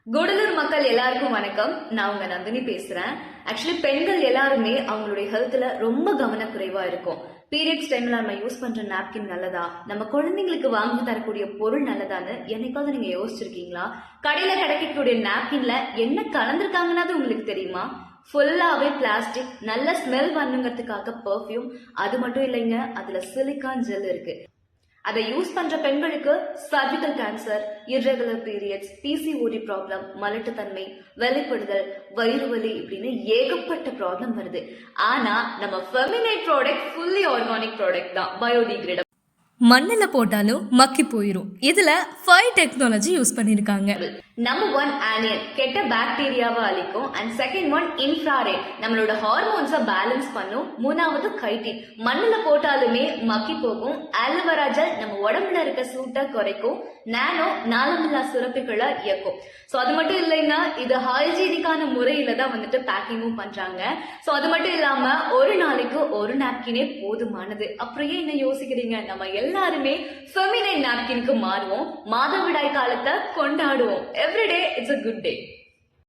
கூடலூர் மக்கள் எல்லாருக்கும் வணக்கம். நான் உங்க நந்தினி பேசுறேன். ஆக்சுவலி பெண்கள் எல்லாருமே அவங்களுடைய ஹெல்த்ல ரொம்ப கவனக்குறைவா இருக்கும். பீரியட்ஸ் டைம்ல நம்ம யூஸ் பண்ற நாப்கின் நல்லதா, நம்ம குழந்தைங்களுக்கு வாங்கி தரக்கூடிய பொருள் நல்லதான்னு என்னைக்காவது நீங்க யோசிச்சிருக்கீங்களா? கடையில கிடைக்கக்கூடிய நாப்கின்ல என்ன கலந்துருக்காங்கன்னு உங்களுக்கு தெரியுமா? ஃபுல்லாவே பிளாஸ்டிக், நல்ல ஸ்மெல் பண்ணுங்கிறதுக்காக பெர்ஃப்யூம், அது மட்டும் இல்லைங்க, அதுல சிலிக்கான் ஜெல் இருக்கு. அதை யூஸ் பண்ற பெண்களுக்கு cervical cancer, irregular periods, PCOD problem, மலட்டுத்தன்மை, வெளிப்படுதல், வயிறு வலி இப்படின்னு ஏகப்பட்ட ப்ராப்ளம் வருது. ஆனா நம்ம Feminite product fully organic product தான், பயோடிகிரேடபிள். மண்ணில் போட்டாலும் மக்கி போயிடும். இதுல 5 டெக்னாலஜி யூஸ் பண்ணிருக்காங்க. நம்பர் 1 ஆனியன், கெட்ட பாக்டீரியாவை அழிக்கும். அண்ட் செகண்ட் ஒன் இன்ஃப்ராரெட், நம்மளோட ஹார்மோன்ஸை பேலன்ஸ் பண்ணும். மூணாவது கைட்டின், மண்ணுல போட்டாலுமே மக்கி போகும். ஆலோவேரா ஜெல் நம்ம உடம்புல இருக்க சூட்டை குறைக்கும். நானோ நாளமில்லா சுரப்பிகளை இயக்கும். ஸோ அது மட்டும் இல்லைன்னா இது ஹைஜீனிக்கான முறையில தான் வந்துட்டு பேக்கிங்கும் பண்றாங்க. ஸோ அது மட்டும் இல்லாம ஒரு நாளைக்கு ஒரு நாப்கினே போதுமானது. அப்புறம் ஏன் என்ன யோசிக்கிறீங்க? நம்ம எல்லாருமே ஃபெமினைட் நாப்கினுக்கு மாறுவோம். மாதவிடாய் காலத்தை கொண்டாடுவோம். Everyday it's a good day.